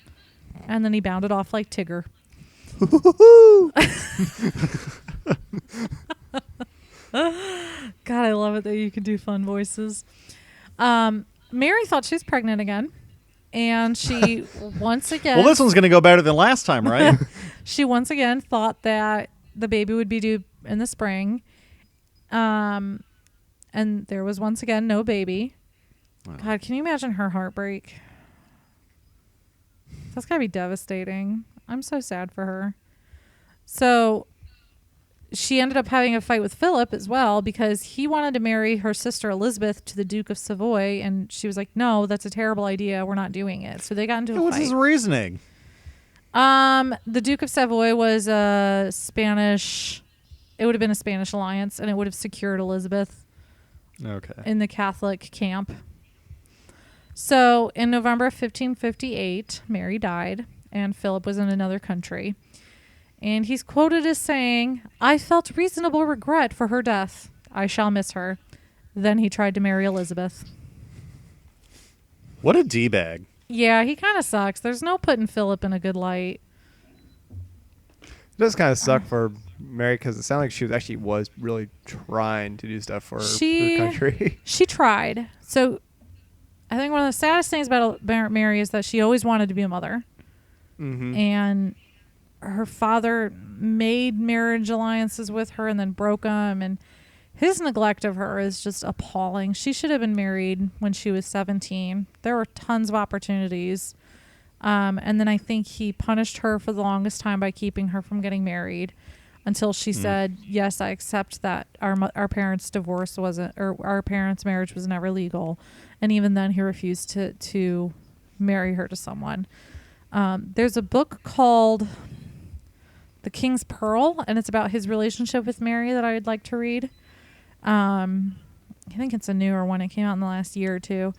[SPEAKER 2] And then he bounded off like Tigger. God, I love it that you can do fun voices. Mary thought she was pregnant again. And she once again...
[SPEAKER 1] Well, this one's going to go better than last time, right?
[SPEAKER 2] She once again thought that the baby would be due in the spring. And there was once again no baby. Wow. God, can you imagine her heartbreak? That's got to be devastating. I'm so sad for her. So she ended up having a fight with Philip as well because he wanted to marry her sister Elizabeth to the Duke of Savoy, and she was like, "No, that's a terrible idea. We're not doing it." So they got into a fight.
[SPEAKER 1] What's his reasoning?
[SPEAKER 2] The Duke of Savoy was a Spanish. It would have been a Spanish alliance, and it would have secured Elizabeth.
[SPEAKER 1] Okay.
[SPEAKER 2] In the Catholic camp. So in November of 1558, Mary died, and Philip was in another country. And he's quoted as saying, "I felt reasonable regret for her death. I shall miss her." Then he tried to marry Elizabeth.
[SPEAKER 1] What a D-bag.
[SPEAKER 2] Yeah, he kind of sucks. There's no putting Philip in a good light.
[SPEAKER 3] It does kind of suck for Mary because it sounded like she was really trying to do stuff for her country.
[SPEAKER 2] She tried. So I think one of the saddest things about Mary is that she always wanted to be a mother.
[SPEAKER 3] Mm-hmm.
[SPEAKER 2] And her father made marriage alliances with her and then broke them. And his neglect of her is just appalling. She should have been married when she was 17. There were tons of opportunities. And then I think he punished her for the longest time by keeping her from getting married until she said, "Yes, I accept that our parents' divorce wasn't, or our parents' marriage was never legal." And even then he refused to marry her to someone. There's a book called The King's Pearl, and it's about his relationship with Mary that I would like to read. I think it's a newer one. It came out in the last year or two.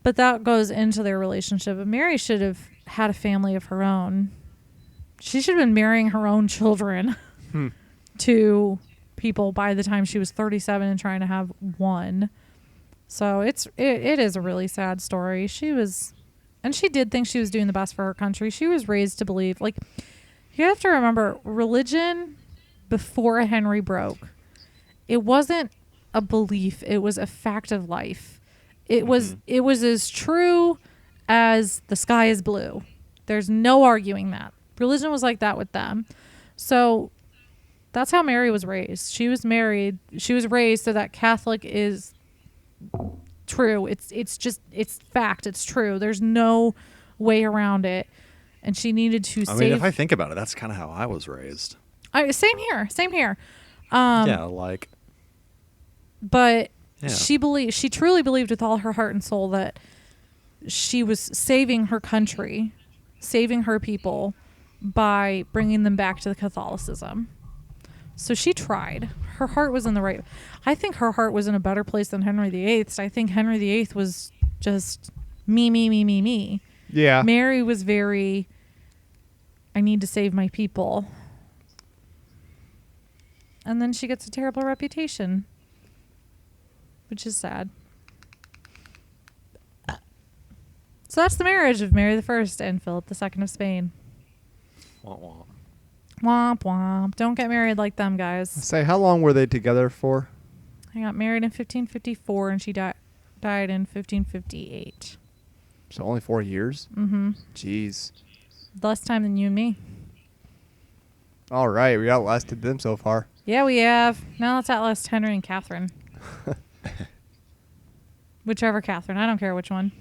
[SPEAKER 2] But that goes into their relationship. But Mary should have had a family of her own. She should have been marrying her own children to people by the time she was 37 and trying to have one. So it is a really sad story. And she did think she was doing the best for her country. She was raised to believe, like, you have to remember, religion before Henry broke, it wasn't a belief, it was a fact of life. It was as true as the sky is blue. There's no arguing that. Religion was like that with them. So that's how Mary was raised. She was raised so that Catholic is true. It's fact. It's true. There's no way around it. And she needed to save.
[SPEAKER 1] I mean, if I think about it, that's kind of how I was raised.
[SPEAKER 2] Same here. But
[SPEAKER 1] yeah.
[SPEAKER 2] she truly believed with all her heart and soul that she was saving her country, saving her people by bringing them back to the Catholicism. So she tried. Her heart was in the right. I think her heart was in a better place than Henry VIII's. I think Henry VIII was just me.
[SPEAKER 3] Yeah.
[SPEAKER 2] Mary was very, I need to save my people. And then she gets a terrible reputation, which is sad. So that's the marriage of Mary I and Philip II of Spain.
[SPEAKER 1] Womp womp.
[SPEAKER 2] Womp womp. Don't get married like them, guys.
[SPEAKER 3] Say, how long were they together for?
[SPEAKER 2] I got married in 1554 and she died in 1558.
[SPEAKER 3] So only 4 years?
[SPEAKER 2] Mm-hmm.
[SPEAKER 3] Jeez.
[SPEAKER 2] Less time than you and me.
[SPEAKER 3] All right, we outlasted them so far.
[SPEAKER 2] Yeah, we have. Now let's outlast Henry and Catherine. Whichever Catherine. I don't care which one.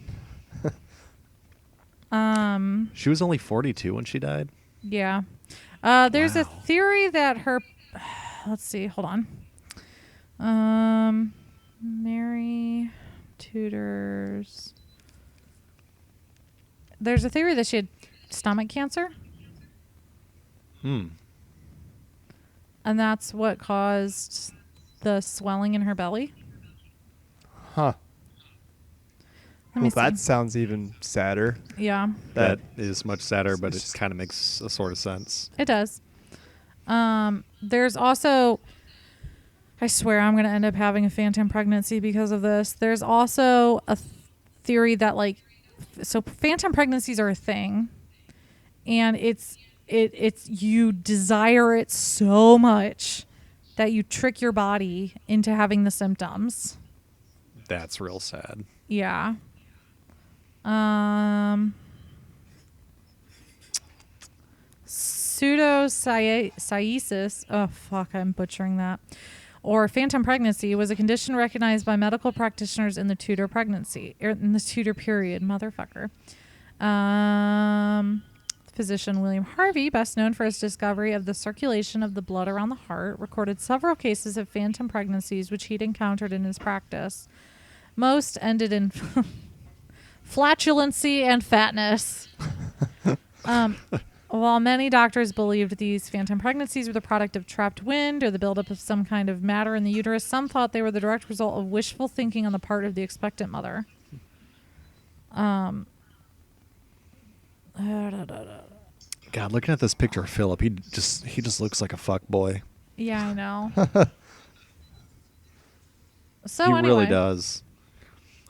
[SPEAKER 1] She was only 42 when she died?
[SPEAKER 2] Yeah. There's a theory that her... Let's see. Hold on. Mary Tudor's... There's a theory that she had stomach cancer. And that's what caused the swelling in her belly.
[SPEAKER 3] Huh.
[SPEAKER 2] Let me
[SPEAKER 3] That
[SPEAKER 2] see.
[SPEAKER 3] sounds even sadder.
[SPEAKER 2] Yeah,
[SPEAKER 1] That is much sadder, but it kind of makes a sort of sense.
[SPEAKER 2] it does. There's also... I swear I'm going to end up having a phantom pregnancy because of this. There's also a theory that, like... So phantom pregnancies are a thing. And it's you desire it so much that you trick your body into having the symptoms.
[SPEAKER 1] That's real sad.
[SPEAKER 2] Yeah. Pseudocyesis. Oh, fuck, I'm butchering that. Or phantom pregnancy was a condition recognized by medical practitioners in the Tudor period. Motherfucker. Physician William Harvey, best known for his discovery of the circulation of the blood around the heart, recorded several cases of phantom pregnancies which he'd encountered in his practice. Most ended in flatulency and fatness. While many doctors believed these phantom pregnancies were the product of trapped wind or the buildup of some kind of matter in the uterus, some thought they were the direct result of wishful thinking on the part of the expectant mother. Um.
[SPEAKER 1] God, looking at this picture of Philip, he just looks like a fuck boy.
[SPEAKER 2] Yeah, I know. So
[SPEAKER 1] He
[SPEAKER 2] anyway,
[SPEAKER 1] really does.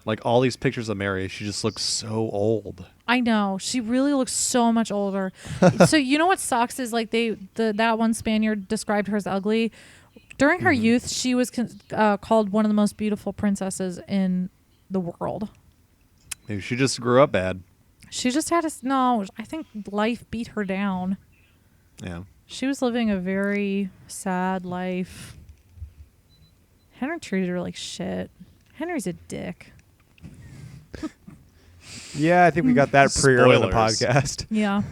[SPEAKER 1] Like all these pictures of Mary, she just looks so old.
[SPEAKER 2] I know. She really looks so much older. So you know what sucks is like that one Spaniard described her as ugly. During her youth, she was called one of the most beautiful princesses in the world.
[SPEAKER 1] Maybe she just grew up bad.
[SPEAKER 2] She just had no, I think life beat her down.
[SPEAKER 1] Yeah.
[SPEAKER 2] She was living a very sad life. Henry treated her like shit. Henry's a dick.
[SPEAKER 3] Yeah, I think we got that pretty early in the
[SPEAKER 1] Spoilers.
[SPEAKER 3] podcast.
[SPEAKER 2] Yeah.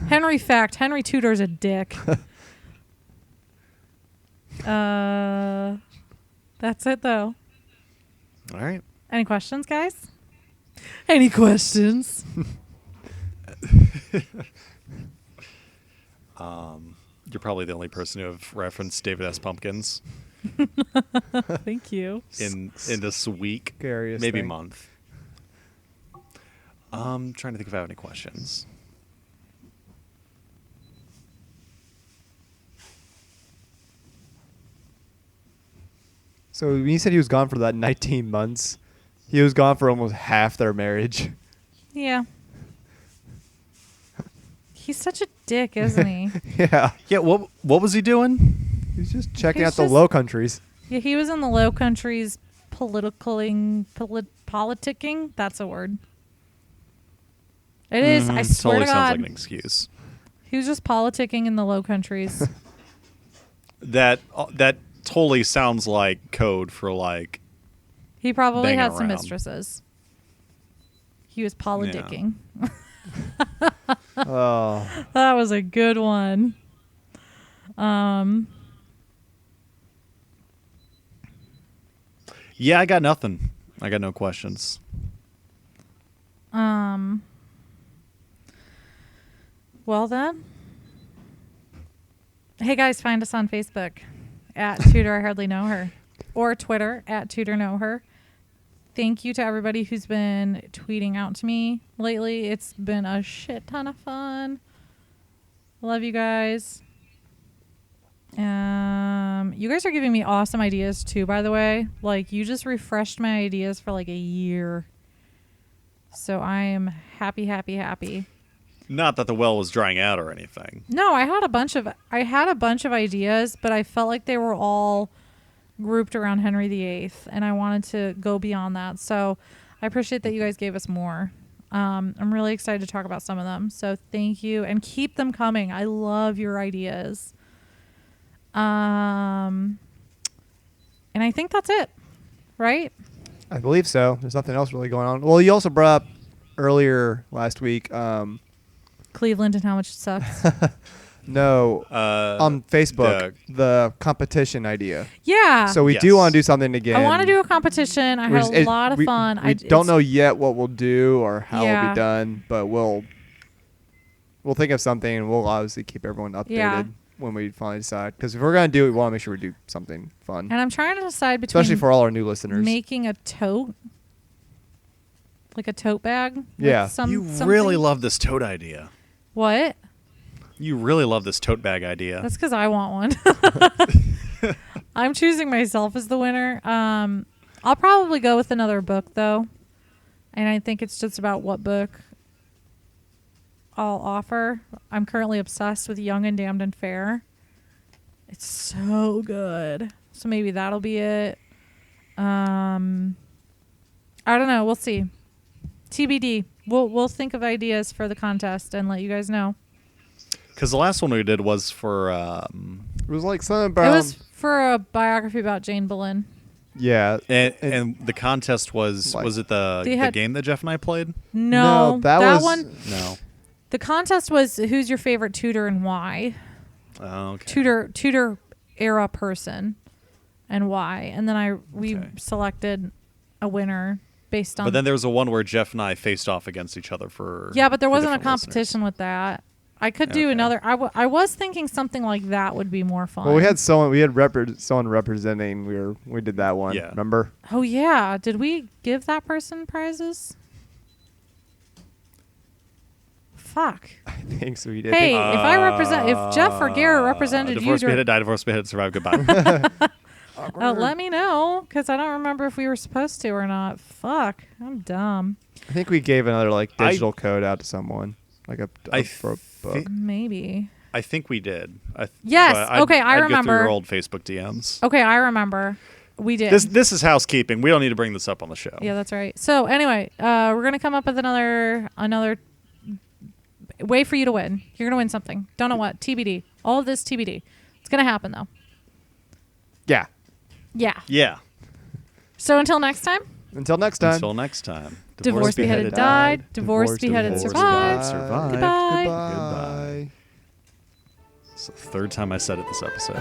[SPEAKER 2] Henry Tudor's a dick. That's it though.
[SPEAKER 1] All right.
[SPEAKER 2] Any questions, guys? Any questions?
[SPEAKER 1] You're probably the only person who have referenced David S. Pumpkins
[SPEAKER 2] Thank you.
[SPEAKER 1] in this week,
[SPEAKER 3] Scariest
[SPEAKER 1] maybe
[SPEAKER 3] thing.
[SPEAKER 1] month. Trying to think if I have any questions.
[SPEAKER 3] So when you said he was gone for that 19 months, he was gone for almost half their marriage.
[SPEAKER 2] Yeah. He's such a dick, isn't he?
[SPEAKER 3] Yeah.
[SPEAKER 1] Yeah. What was he doing?
[SPEAKER 3] He's just checking
[SPEAKER 2] He's
[SPEAKER 3] out the
[SPEAKER 2] just-
[SPEAKER 3] Low Countries.
[SPEAKER 2] Yeah, he was in the Low Countries politicking. That's a word. It is. I swear
[SPEAKER 1] Totally
[SPEAKER 2] to
[SPEAKER 1] sounds
[SPEAKER 2] God.
[SPEAKER 1] like an excuse.
[SPEAKER 2] He was just politicking in the Low Countries.
[SPEAKER 1] That totally sounds like code for like.
[SPEAKER 2] He probably
[SPEAKER 1] Banging
[SPEAKER 2] had some
[SPEAKER 1] around.
[SPEAKER 2] mistresses. He was politicking.
[SPEAKER 3] Oh.
[SPEAKER 2] That was a good one.
[SPEAKER 1] Yeah, I got nothing. I got no questions.
[SPEAKER 2] Well then. Hey guys, find us on Facebook at Tudor I Hardly Know Her or Twitter at Tudor Know Her. Thank you to everybody who's been tweeting out to me lately. It's been a shit ton of fun. Love you guys. You guys are giving me awesome ideas too, by the way. Like, you just refreshed my ideas for like a year. So I am happy.
[SPEAKER 1] Not that the well was drying out or anything.
[SPEAKER 2] No, I had a bunch of ideas, but I felt like they were all grouped around Henry VIII, and I wanted to go beyond that. So I appreciate that you guys gave us more. I'm really excited to talk about some of them. So thank you, and keep them coming. I love your ideas. And I think that's it, right?
[SPEAKER 3] I believe so. There's nothing else really going on. Well, you also brought up earlier last week.
[SPEAKER 2] Cleveland and how much it sucks.
[SPEAKER 3] No, on Facebook,
[SPEAKER 1] the-
[SPEAKER 3] the competition idea.
[SPEAKER 2] Yeah.
[SPEAKER 3] So we
[SPEAKER 1] Yes.
[SPEAKER 3] do want to do something again.
[SPEAKER 2] I want to do a competition. I
[SPEAKER 3] We're
[SPEAKER 2] had
[SPEAKER 3] just-
[SPEAKER 2] a lot of fun.
[SPEAKER 3] We don't know yet what we'll do or how it'll
[SPEAKER 2] Yeah.
[SPEAKER 3] be done, but we'll think of something, and we'll obviously keep everyone updated
[SPEAKER 2] Yeah.
[SPEAKER 3] when we finally decide. Because if we're gonna do it, we want to make sure we do something fun,
[SPEAKER 2] And I'm trying to decide between
[SPEAKER 3] especially for all our new listeners.
[SPEAKER 2] making a tote, like a tote bag. with
[SPEAKER 3] Yeah.
[SPEAKER 1] You
[SPEAKER 2] something.
[SPEAKER 1] really love this tote idea.
[SPEAKER 2] What?
[SPEAKER 1] You really love this tote bag idea.
[SPEAKER 2] That's because I want one. I'm choosing myself as the winner. I'll probably go with another book though, and I think it's just about what book I'll offer. I'm currently obsessed with Young and Damned and Fair. It's so good. So maybe that'll be it. I don't know. We'll see. TBD. We'll think of ideas for the contest and let you guys know.
[SPEAKER 1] Because the last one we did was for
[SPEAKER 3] It was like something
[SPEAKER 2] It
[SPEAKER 3] about
[SPEAKER 2] was for a biography about Jane Boleyn.
[SPEAKER 3] yeah.
[SPEAKER 1] and the contest was
[SPEAKER 3] Like-
[SPEAKER 1] it the
[SPEAKER 2] They had-
[SPEAKER 1] game that Jeff and I played?
[SPEAKER 2] No,
[SPEAKER 3] that was
[SPEAKER 2] one.
[SPEAKER 1] No.
[SPEAKER 2] The contest was who's your favorite Tudor and why.
[SPEAKER 1] Oh, okay.
[SPEAKER 2] Tudor era person, and why. And then we
[SPEAKER 1] Okay.
[SPEAKER 2] selected a winner based on.
[SPEAKER 1] But then there was a one where Jeff and I faced off against each other for.
[SPEAKER 2] yeah, but there
[SPEAKER 1] for
[SPEAKER 2] wasn't a
[SPEAKER 1] different
[SPEAKER 2] competition with that. I could do
[SPEAKER 1] Okay.
[SPEAKER 2] another. I was thinking something like that would be more fun.
[SPEAKER 3] Well, we had someone someone representing. We did that one.
[SPEAKER 1] Yeah.
[SPEAKER 3] Remember?
[SPEAKER 2] Oh yeah, did we give that person prizes? Fuck.
[SPEAKER 3] I think so. We did.
[SPEAKER 2] Hey, if Jeff or Garrett represented you,
[SPEAKER 1] divorce, beheaded, die, divorce, beheaded, survive, goodbye.
[SPEAKER 2] let me know because I don't remember if we were supposed to or not. Fuck, I'm dumb.
[SPEAKER 3] I think we gave another like digital code out to someone, like for a book.
[SPEAKER 2] Maybe.
[SPEAKER 1] I think we did.
[SPEAKER 2] Yes. Okay, I
[SPEAKER 1] I'd
[SPEAKER 2] remember.
[SPEAKER 1] Go through your old Facebook DMs.
[SPEAKER 2] Okay, I remember. We did.
[SPEAKER 1] This is housekeeping. We don't need to bring this up on the show.
[SPEAKER 2] Yeah, that's right. So anyway, we're gonna come up with another way for you to win. You're gonna win something. Don't know what. TBD. All of this TBD. It's gonna happen though.
[SPEAKER 3] Yeah.
[SPEAKER 2] Yeah.
[SPEAKER 1] Yeah.
[SPEAKER 2] So until next time.
[SPEAKER 3] Until next time.
[SPEAKER 1] Until next time.
[SPEAKER 2] Divorce, beheaded, died. Divorce, beheaded, survived.
[SPEAKER 1] Survived.
[SPEAKER 2] Goodbye.
[SPEAKER 3] Goodbye.
[SPEAKER 1] It's the third time I said it this episode.